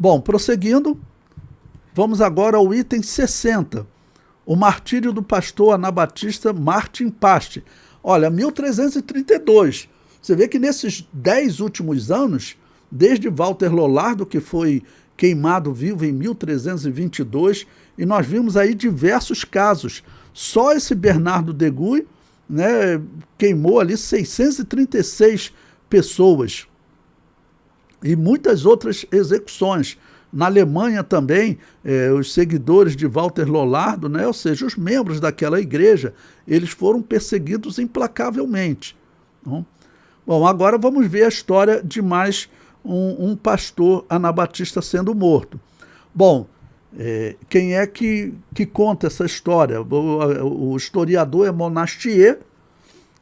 Bom, prosseguindo, vamos agora ao item 60, o martírio do pastor anabatista Martin Past. Olha, 1332. Você vê que nesses 10 últimos anos, desde Walter Lollardo, que foi queimado vivo em 1322, e nós vimos aí diversos casos. Só esse Bernardo de Gouy, né, queimou ali 636 pessoas. E muitas outras execuções. Na Alemanha também, os seguidores de Walter Lollardo, né, ou seja, os membros daquela igreja, eles foram perseguidos implacavelmente. Bom, agora vamos ver a história de mais um pastor anabatista sendo morto. Bom, quem é que conta essa história? O historiador é Monastier,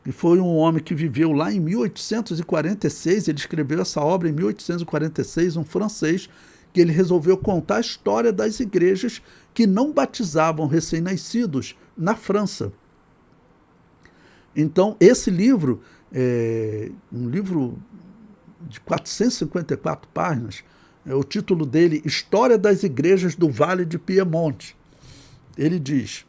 que foi um homem que viveu lá em 1846, ele escreveu essa obra em 1846, um francês, que ele resolveu contar a história das igrejas que não batizavam recém-nascidos na França. Então, esse livro, um livro de 454 páginas, o título dele, História das Igrejas do Vale de Piemonte. Ele diz: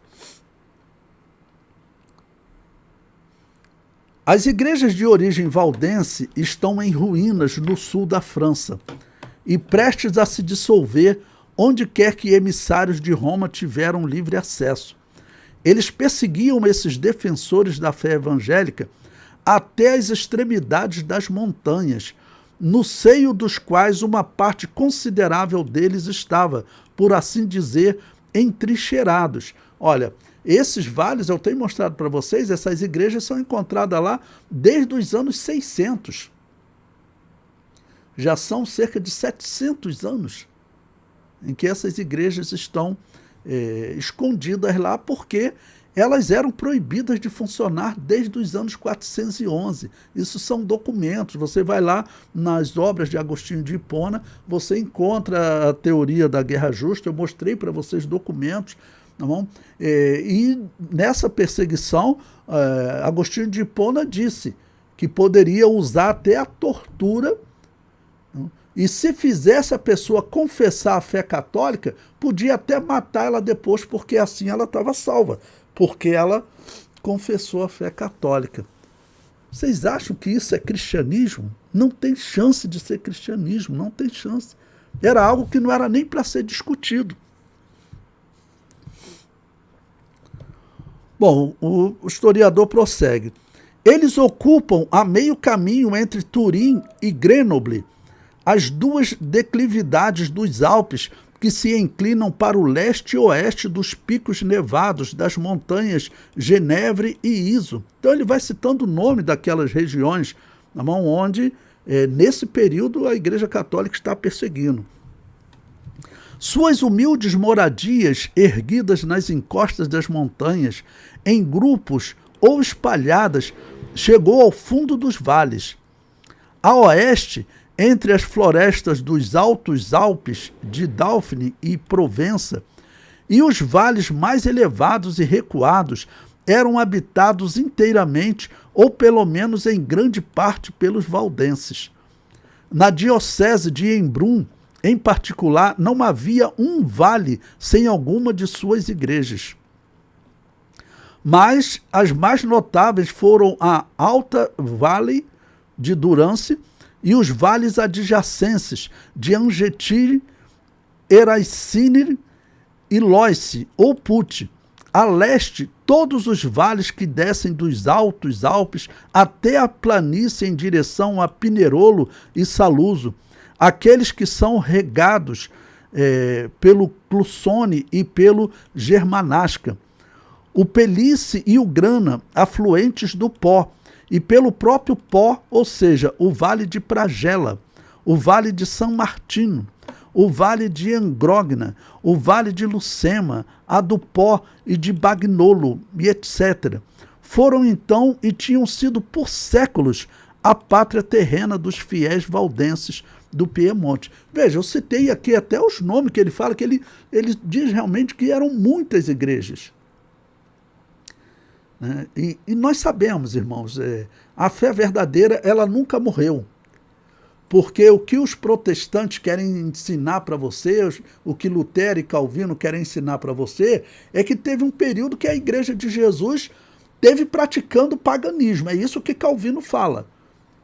as igrejas de origem valdense estão em ruínas no sul da França e prestes a se dissolver onde quer que emissários de Roma tiveram livre acesso. Eles perseguiam esses defensores da fé evangélica até as extremidades das montanhas, no seio dos quais uma parte considerável deles estava, por assim dizer, entrincheirados. Olha, esses vales, eu tenho mostrado para vocês, essas igrejas são encontradas lá desde os anos 600. Já são cerca de 700 anos em que essas igrejas estão escondidas lá, porque elas eram proibidas de funcionar desde os anos 411. Isso são documentos. Você vai lá nas obras de Agostinho de Hipona, você encontra a teoria da guerra justa. Eu mostrei para vocês documentos. Tá bom? E nessa perseguição, Agostinho de Hipona disse que poderia usar até a tortura, e se fizesse a pessoa confessar a fé católica, podia até matar ela depois, porque assim ela estava salva, porque ela confessou a fé católica. Vocês acham que isso é cristianismo? Não tem chance de ser cristianismo, não tem chance. Era algo que não era nem para ser discutido. Bom, o historiador prossegue. Eles ocupam a meio caminho entre Turim e Grenoble, as duas declividades dos Alpes que se inclinam para o leste e oeste dos picos nevados das montanhas Genevre e Iso. Então ele vai citando o nome daquelas regiões onde, nesse período, a Igreja Católica está perseguindo. Suas humildes moradias, erguidas nas encostas das montanhas, em grupos ou espalhadas, chegou ao fundo dos vales. A oeste, entre as florestas dos Altos Alpes de Dauphiné e Provença, e os vales mais elevados e recuados eram habitados inteiramente, ou pelo menos em grande parte, pelos valdenses. Na diocese de Embrun, em particular, não havia um vale sem alguma de suas igrejas. Mas as mais notáveis foram a Alta Vale de Durance e os vales adjacentes de Angetire, Eraicínere e Loice ou Putte. A leste, todos os vales que descem dos Altos Alpes até a planície em direção a Pinerolo e Saluzzo, aqueles que são regados pelo Clussone e pelo Germanasca, o Pelice e o Grana, afluentes do Pó, e pelo próprio Pó, ou seja, o Vale de Pragela, o Vale de San Martino, o Vale de Angrogna, o Vale de Lucema, a do Pó e de Bagnolo, e etc. Foram então e tinham sido por séculos a pátria terrena dos fiéis valdenses do Piemonte. Veja, eu citei aqui até os nomes que ele fala, que ele diz realmente que eram muitas igrejas. E nós sabemos, irmãos, a fé verdadeira, ela nunca morreu. Porque o que os protestantes querem ensinar para você, o que Lutero e Calvino querem ensinar para você, é que teve um período que a Igreja de Jesus teve praticando paganismo. É isso que Calvino fala,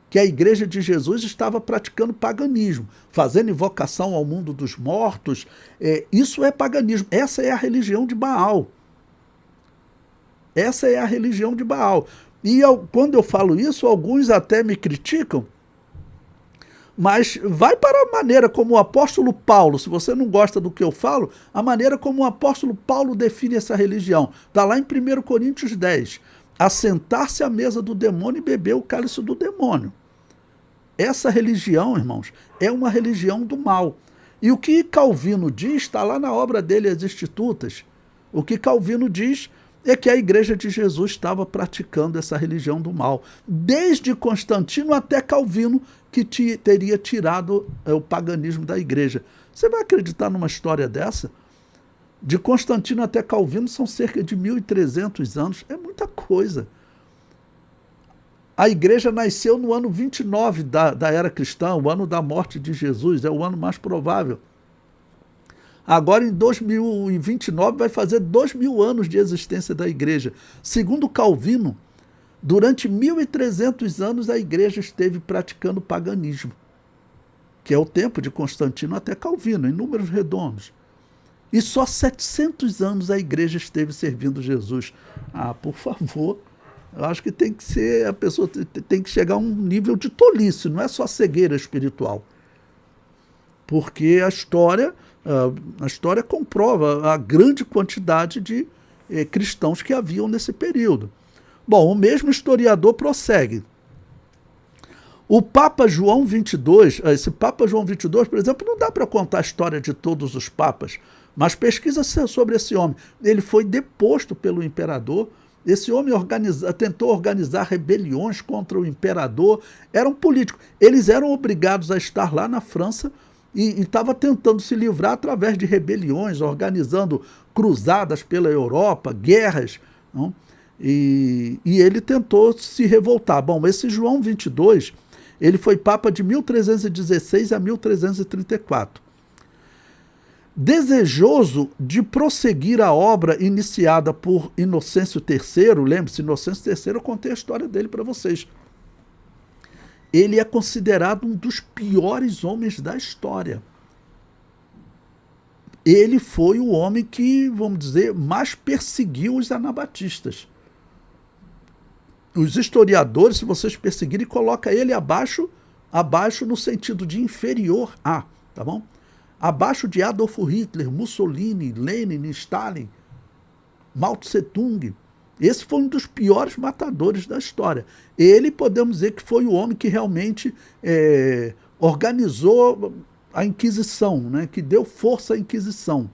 que a Igreja de Jesus estava praticando paganismo, fazendo invocação ao mundo dos mortos. Isso é paganismo. Essa é a religião de Baal. Essa é a religião de Baal. E quando eu falo isso, alguns até me criticam, mas vai para a maneira como o apóstolo Paulo, se você não gosta do que eu falo, a maneira como o apóstolo Paulo define essa religião. Está lá em 1 Coríntios 10. Assentar-se à mesa do demônio e beber o cálice do demônio. Essa religião, irmãos, é uma religião do mal. E o que Calvino diz, está lá na obra dele, As Institutas. O que Calvino diz é que a Igreja de Jesus estava praticando essa religião do mal, desde Constantino até Calvino, que teria tirado o paganismo da Igreja. Você vai acreditar numa história dessa? De Constantino até Calvino são cerca de 1.300 anos, é muita coisa. A Igreja nasceu no ano 29 da era cristã, o ano da morte de Jesus, é o ano mais provável. Agora, em 2029, vai fazer 2.000 anos de existência da Igreja. Segundo Calvino, durante 1.300 anos a Igreja esteve praticando paganismo, que é o tempo de Constantino até Calvino, em números redondos. E só 700 anos a Igreja esteve servindo Jesus. Por favor, eu acho que tem que ser, a pessoa tem que chegar a um nível de tolice, não é só cegueira espiritual. Porque a história comprova a grande quantidade de cristãos que haviam nesse período. Bom, o mesmo historiador prossegue. O Papa João XXII, esse Papa João XXII, por exemplo, não dá para contar a história de todos os papas, mas pesquisa sobre esse homem. Ele foi deposto pelo imperador. Esse homem tentou organizar rebeliões contra o imperador. Era um político. Eles eram obrigados a estar lá na França e estava tentando se livrar através de rebeliões, organizando cruzadas pela Europa, guerras, não? E ele tentou se revoltar. Bom, esse João XXII, ele foi papa de 1316 a 1334. Desejoso de prosseguir a obra iniciada por Inocêncio III, lembre-se, Inocêncio III, eu contei a história dele para vocês. Ele é considerado um dos piores homens da história. Ele foi o homem que, vamos dizer, mais perseguiu os anabatistas. Os historiadores, se vocês perseguirem, colocam ele abaixo no sentido de inferior a, tá bom? Abaixo de Adolf Hitler, Mussolini, Lenin, Stalin, Mao Tse-tung. Esse foi um dos piores matadores da história. Ele, podemos dizer que foi o homem que realmente organizou a Inquisição, né? Que deu força à Inquisição.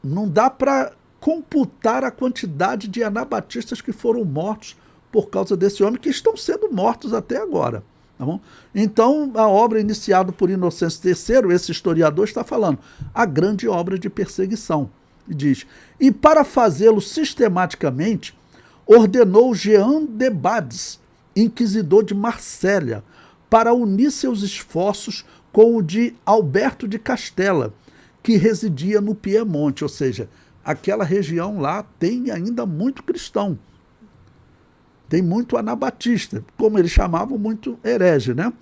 Não dá para computar a quantidade de anabatistas que foram mortos por causa desse homem, que estão sendo mortos até agora. Tá bom? Então, a obra iniciada por Inocêncio III, esse historiador está falando, a grande obra de perseguição. Diz, e para fazê-lo sistematicamente, ordenou Jean de Bades, inquisidor de Marsella, para unir seus esforços com o de Alberto de Castela, que residia no Piemonte, ou seja, aquela região lá tem ainda muito cristão. Tem muito anabatista, como eles chamavam, muito herege, né?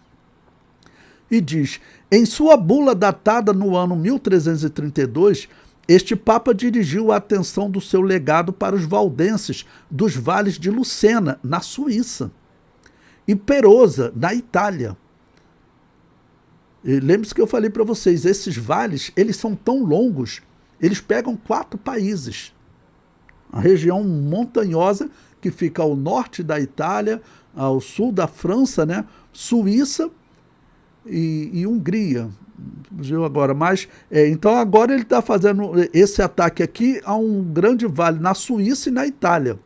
E diz, em sua bula datada no ano 1332, este Papa dirigiu a atenção do seu legado para os valdenses dos vales de Lucena, na Suíça, e Perosa, na Itália. Lembre-se que eu falei para vocês, esses vales, eles são tão longos, eles pegam 4 países. A região montanhosa que fica ao norte da Itália, ao sul da França, né? Suíça e Hungria. Agora, mas, então agora ele está fazendo esse ataque aqui a um grande vale na Suíça e na Itália.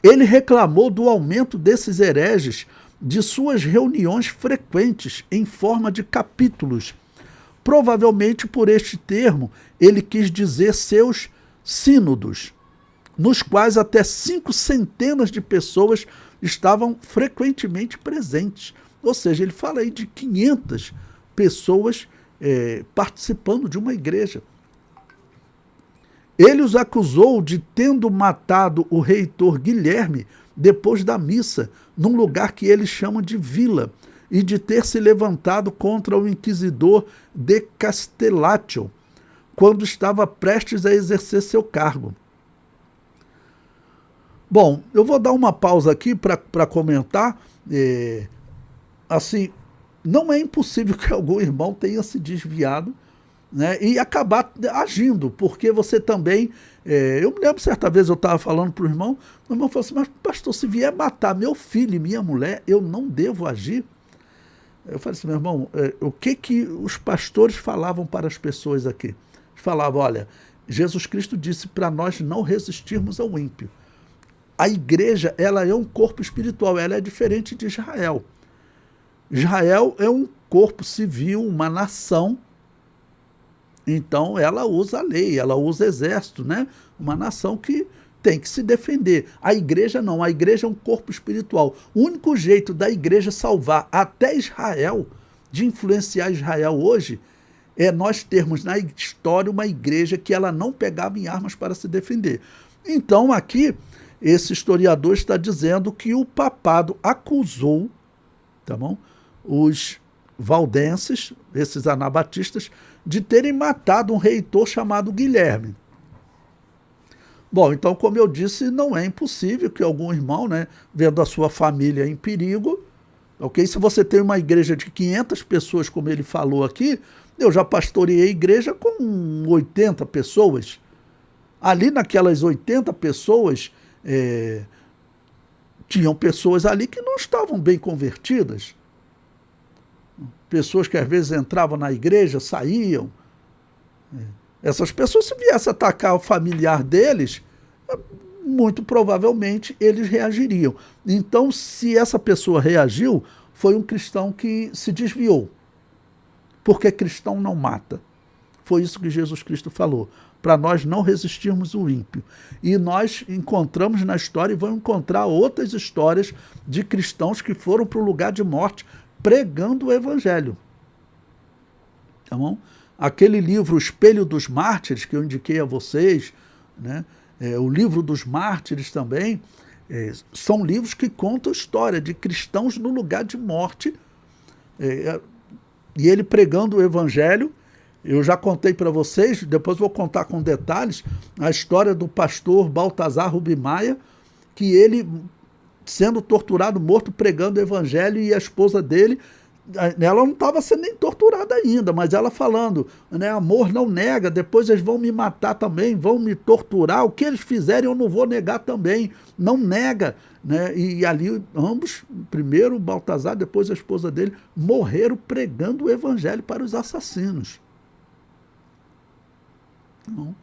Ele reclamou do aumento desses hereges de suas reuniões frequentes em forma de capítulos. Provavelmente por este termo ele quis dizer seus sínodos, nos quais até 5 centenas de pessoas estavam frequentemente presentes. Ou seja, ele fala aí de 500 pessoas participando de uma igreja. Ele os acusou de tendo matado o reitor Guilherme depois da missa, num lugar que eles chamam de vila, e de ter se levantado contra o inquisidor de Castellatio, quando estava prestes a exercer seu cargo. Bom, eu vou dar uma pausa aqui para comentar. Assim, não é impossível que algum irmão tenha se desviado, né, e acabar agindo, porque você também... eu me lembro, certa vez eu estava falando para o irmão falou assim, mas pastor, se vier matar meu filho e minha mulher, eu não devo agir? Eu falei assim, meu irmão, o que os pastores falavam para as pessoas aqui? Eles falavam, olha, Jesus Cristo disse para nós não resistirmos ao ímpio. A igreja, ela é um corpo espiritual, ela é diferente de Israel. Israel é um corpo civil, uma nação, então ela usa a lei, ela usa exército, né? Uma nação que tem que se defender. A igreja não, a igreja é um corpo espiritual. O único jeito da igreja salvar até Israel, de influenciar Israel hoje, é nós termos na história uma igreja que ela não pegava em armas para se defender. Então aqui, esse historiador está dizendo que o papado acusou, tá bom, os valdenses, esses anabatistas, de terem matado um reitor chamado Guilherme. Bom, então, como eu disse, não é impossível que algum irmão, né, vendo a sua família em perigo, ok? Se você tem uma igreja de 500 pessoas, como ele falou aqui, eu já pastoreei a igreja com 80 pessoas. Ali naquelas 80 pessoas, tinham pessoas ali que não estavam bem convertidas. Pessoas que às vezes entravam na igreja, saíam. Essas pessoas, se viessem atacar o familiar deles, muito provavelmente eles reagiriam. Então, se essa pessoa reagiu, foi um cristão que se desviou. Porque cristão não mata. Foi isso que Jesus Cristo falou, para nós não resistirmos o ímpio. E nós encontramos na história, e vamos encontrar outras histórias de cristãos que foram para o lugar de morte pregando o evangelho. Tá bom? Aquele livro O Espelho dos Mártires, que eu indiquei a vocês, né? O livro dos mártires também, são livros que contam a história de cristãos no lugar de morte, e ele pregando o evangelho. Eu já contei para vocês, depois vou contar com detalhes, a história do pastor Baltazar Rubimaia, que ele, sendo torturado, morto, pregando o evangelho, e a esposa dele, ela não estava sendo nem torturada ainda, mas ela falando, né, amor não nega, depois eles vão me matar também, vão me torturar, o que eles fizerem eu não vou negar também, não nega, né? E ali ambos, primeiro o Baltazar, depois a esposa dele, morreram pregando o evangelho para os assassinos. Não.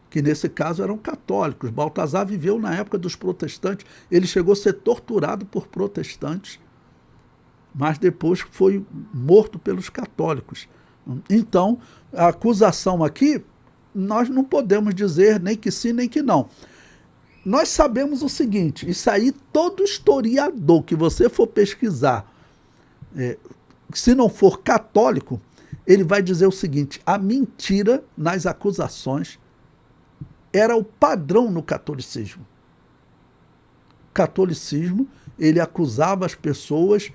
Que nesse caso eram católicos. Baltazar viveu na época dos protestantes, ele chegou a ser torturado por protestantes, mas depois foi morto pelos católicos. Então, a acusação aqui, nós não podemos dizer nem que sim, nem que não. Nós sabemos o seguinte, isso aí todo historiador que você for pesquisar, se não for católico, ele vai dizer o seguinte, a mentira nas acusações era o padrão no catolicismo. O catolicismo, ele acusava as pessoas,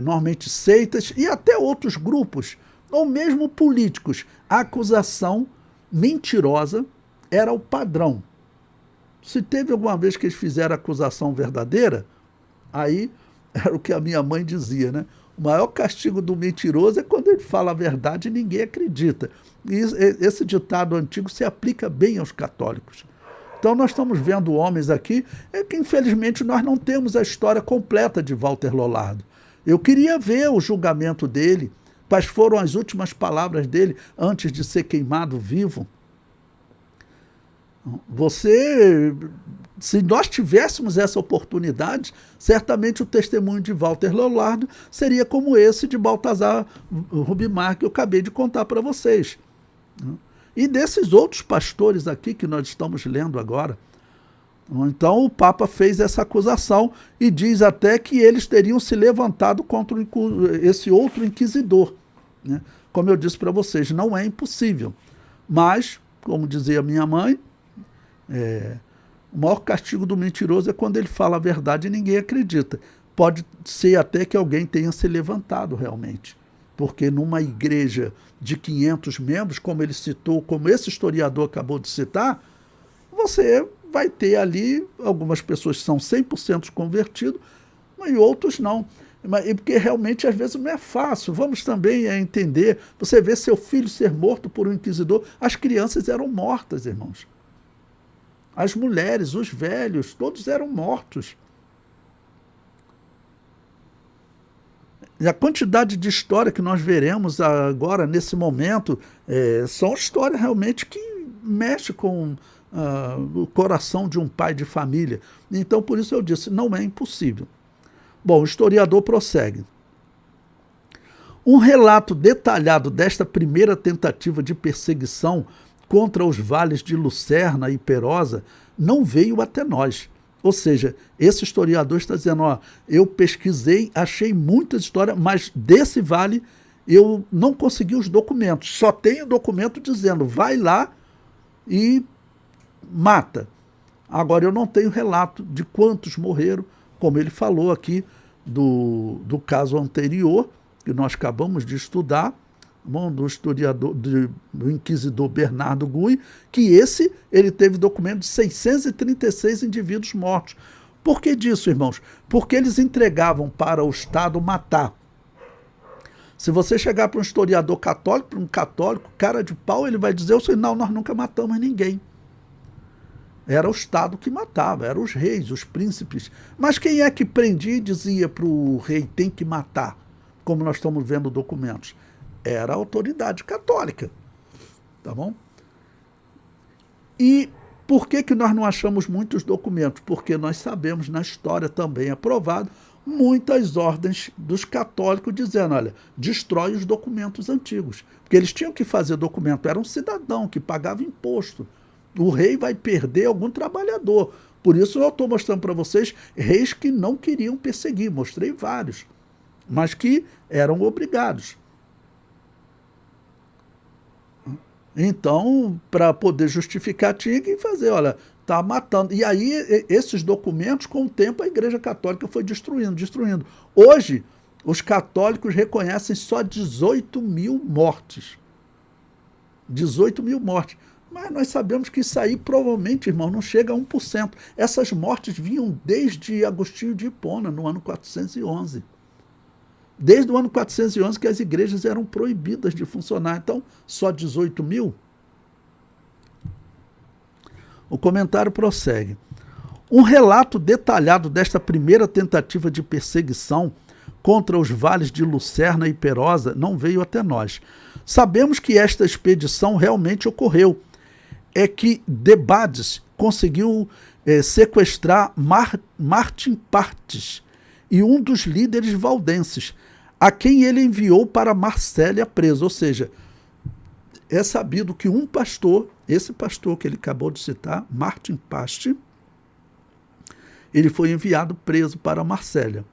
normalmente seitas e até outros grupos, ou mesmo políticos. A acusação mentirosa era o padrão. Se teve alguma vez que eles fizeram acusação verdadeira, aí era o que a minha mãe dizia, né? O maior castigo do mentiroso é quando ele fala a verdade e ninguém acredita. E esse ditado antigo se aplica bem aos católicos. Então nós estamos vendo homens aqui, que infelizmente nós não temos a história completa de Walter Lollardo. Eu queria ver o julgamento dele, quais foram as últimas palavras dele antes de ser queimado vivo. Se nós tivéssemos essa oportunidade, certamente o testemunho de Walter Lollardo seria como esse de Baltazar Rubimaia que eu acabei de contar para vocês. E desses outros pastores aqui que nós estamos lendo agora, Então o Papa fez essa acusação e diz até que eles teriam se levantado contra esse outro inquisidor, né? Como eu disse para vocês, não é impossível. Mas, como dizia minha mãe, o maior castigo do mentiroso é quando ele fala a verdade e ninguém acredita. Pode ser até que alguém tenha se levantado realmente. Porque numa igreja de 500 membros, como ele citou, como esse historiador acabou de citar, você vai ter ali algumas pessoas que são 100% convertidos, mas outros não. Porque realmente às vezes não é fácil. Vamos também entender, você vê seu filho ser morto por um inquisidor, as crianças eram mortas, irmãos. As mulheres, os velhos, todos eram mortos. E a quantidade de história que nós veremos agora, nesse momento, são histórias realmente que mexem com o coração de um pai de família. Então, por isso eu disse, não é impossível. Bom, o historiador prossegue. Um relato detalhado desta primeira tentativa de perseguição contra os vales de Lucerna e Perosa não veio até nós. Ou seja, esse historiador está dizendo, eu pesquisei, achei muitas histórias, mas desse vale eu não consegui os documentos. Só tenho documento dizendo, vai lá e mata. Agora, eu não tenho relato de quantos morreram, como ele falou aqui do caso anterior, que nós acabamos de estudar, do historiador, do inquisidor Bernardo Gui, que ele teve documento de 636 indivíduos mortos. Por que disso, irmãos? Porque eles entregavam para o Estado matar. Se você chegar para um historiador católico, para um católico, cara de pau, ele vai dizer, não, nós nunca matamos ninguém. Era o Estado que matava, eram os reis, os príncipes. Mas quem é que prendia e dizia para o rei, tem que matar, como nós estamos vendo documentos? Era a autoridade católica, tá bom? E por que nós não achamos muitos documentos? Porque nós sabemos, na história também aprovado, muitas ordens dos católicos dizendo, olha, destrói os documentos antigos. Porque eles tinham que fazer documento, era um cidadão que pagava imposto. O rei vai perder algum trabalhador. Por isso eu estou mostrando para vocês reis que não queriam perseguir, mostrei vários, mas que eram obrigados. Então, para poder justificar, tinha que fazer, olha, está matando. E aí, esses documentos, com o tempo, a Igreja Católica foi destruindo. Hoje, os católicos reconhecem só 18 mil mortes. 18 mil mortes. Mas nós sabemos que isso aí, provavelmente, irmão, não chega a 1%. Essas mortes vinham desde Agostinho de Hipona, no ano 411. Desde o ano 411 que as igrejas eram proibidas de funcionar. Então, só 18 mil? O comentário prossegue. Um relato detalhado desta primeira tentativa de perseguição contra os vales de Lucerna e Perosa não veio até nós. Sabemos que esta expedição realmente ocorreu. É que Debades conseguiu sequestrar Martin Partes e um dos líderes valdenses, a quem ele enviou para Marsella preso. Ou seja, é sabido que um pastor, esse pastor que ele acabou de citar, Martin Paste, ele foi enviado preso para Marsella.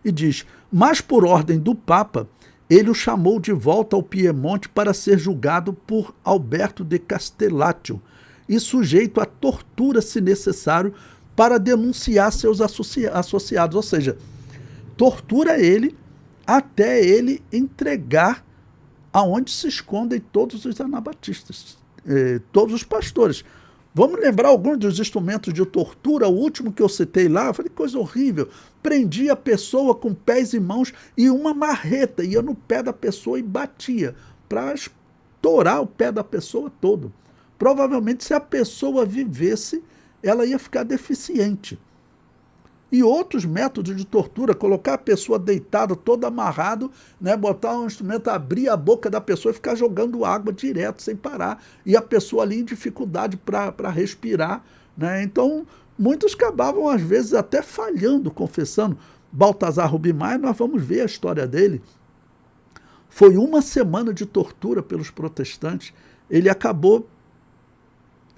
E diz, mas por ordem do Papa, ele o chamou de volta ao Piemonte para ser julgado por Alberto de Castellatio e sujeito a tortura, se necessário, para denunciar seus associados. Ou seja, tortura ele até ele entregar aonde se escondem todos os anabatistas, todos os pastores. Vamos lembrar alguns dos instrumentos de tortura, o último que eu citei lá, eu falei, coisa horrível, prendia a pessoa com pés e mãos e uma marreta, ia no pé da pessoa e batia, para estourar o pé da pessoa todo. Provavelmente, se a pessoa vivesse, ela ia ficar deficiente. E outros métodos de tortura, colocar a pessoa deitada, todo amarrado, né, botar um instrumento, abrir a boca da pessoa e ficar jogando água direto, sem parar. E a pessoa ali em dificuldade para respirar. Né? Então, muitos acabavam, às vezes, até falhando, confessando. Baltazar Rubinstein, nós vamos ver a história dele. Foi uma semana de tortura pelos protestantes. Ele acabou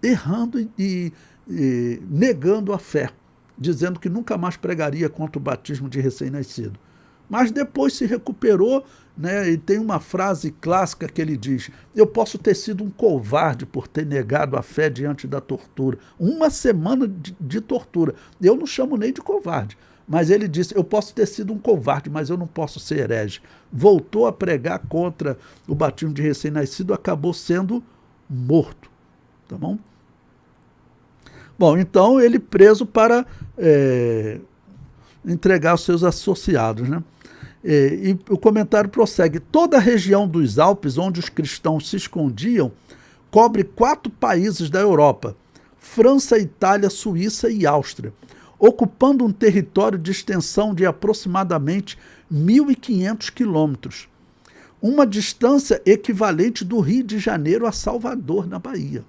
errando e negando a fé, dizendo que nunca mais pregaria contra o batismo de recém-nascido. Mas depois se recuperou, né, e tem uma frase clássica que ele diz: eu posso ter sido um covarde por ter negado a fé diante da tortura. Uma semana de tortura. Eu não chamo nem de covarde. Mas ele disse: eu posso ter sido um covarde, mas eu não posso ser herege. Voltou a pregar contra o batismo de recém-nascido, acabou sendo morto. Tá bom? Bom, então ele preso para entregar aos seus associados, né? E o comentário prossegue: toda a região dos Alpes, onde os cristãos se escondiam, cobre 4 países da Europa: França, Itália, Suíça e Áustria, ocupando um território de extensão de aproximadamente 1.500 quilômetros, uma distância equivalente do Rio de Janeiro a Salvador, na Bahia.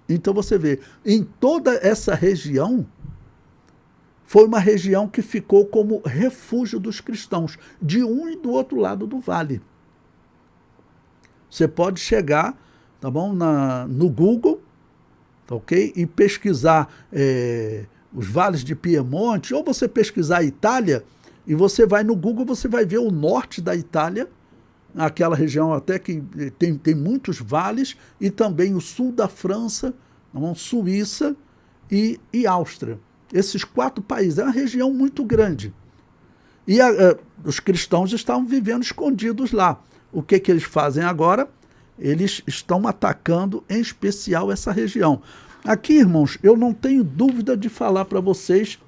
Então você vê, em toda essa região, foi uma região que ficou como refúgio dos cristãos, de um e do outro lado do vale. Você pode chegar, tá bom, no Google, tá, ok? E pesquisar os vales de Piemonte, ou você pesquisar a Itália, e você vai no Google, você vai ver o norte da Itália, aquela região até que tem muitos vales, e também o sul da França, tá bom? Suíça e Áustria. Esses 4 países, é uma região muito grande. E os cristãos estavam vivendo escondidos lá. O que eles fazem agora? Eles estão atacando, em especial, essa região. Aqui, irmãos, eu não tenho dúvida de falar para vocês,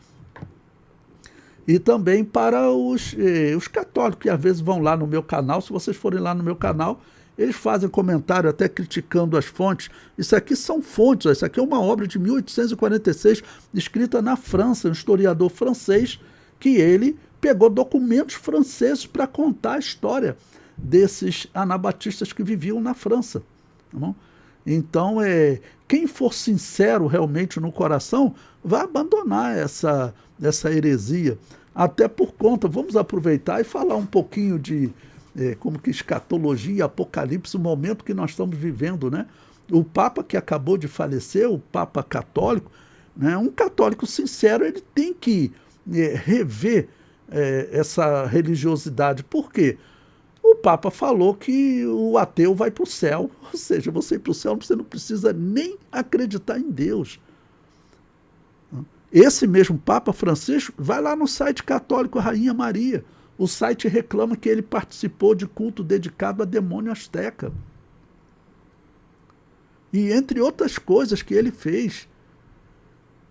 e também para os católicos, que às vezes vão lá no meu canal. Se vocês forem lá no meu canal, eles fazem comentário até criticando as fontes. Isso aqui são fontes, isso aqui é uma obra de 1846, escrita na França, um historiador francês, que ele pegou documentos franceses para contar a história desses anabatistas que viviam na França. Tá bom? Então, quem for sincero realmente no coração, vai abandonar essa heresia. Até por conta, vamos aproveitar e falar um pouquinho de como que escatologia, apocalipse, o momento que nós estamos vivendo, né? O Papa que acabou de falecer, o Papa católico, né? Um católico sincero, ele tem que rever essa religiosidade. Por quê? O Papa falou que o ateu vai para o céu, ou seja, você ir para o céu, você não precisa nem acreditar em Deus. Esse mesmo Papa Francisco vai lá no site católico Rainha Maria. O site reclama que ele participou de culto dedicado a demônio asteca. E entre outras coisas que ele fez.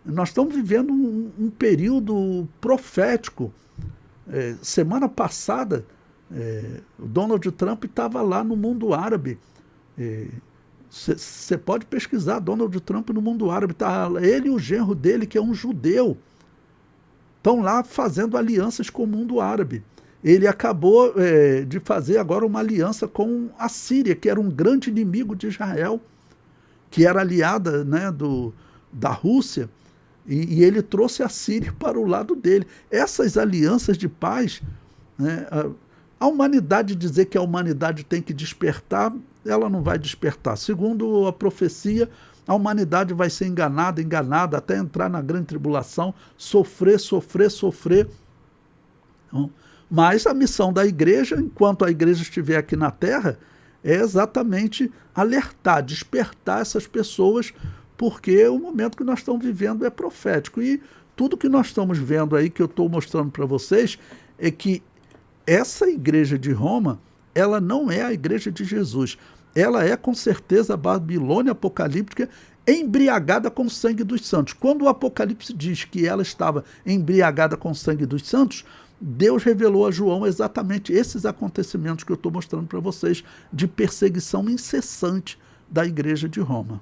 Nós estamos vivendo um período profético. Semana passada, o Donald Trump estava lá no mundo árabe. Você pode pesquisar Donald Trump no mundo árabe. Tá, ele e o genro dele, que é um judeu, estão lá fazendo alianças com o mundo árabe. Ele acabou de fazer agora uma aliança com a Síria, que era um grande inimigo de Israel, que era aliada, né, da Rússia, e ele trouxe a Síria para o lado dele. Essas alianças de paz, né, a humanidade dizer que a humanidade tem que despertar, ela não vai despertar. Segundo a profecia, a humanidade vai ser enganada, até entrar na grande tribulação, sofrer. Mas a missão da igreja, enquanto a igreja estiver aqui na Terra, é exatamente alertar, despertar essas pessoas, porque o momento que nós estamos vivendo é profético. E tudo que nós estamos vendo aí, que eu estou mostrando para vocês, é que essa igreja de Roma, ela não é a igreja de Jesus. Ela é, com certeza, a Babilônia apocalíptica embriagada com o sangue dos santos. Quando o Apocalipse diz que ela estava embriagada com o sangue dos santos, Deus revelou a João exatamente esses acontecimentos que eu estou mostrando para vocês, de perseguição incessante da igreja de Roma.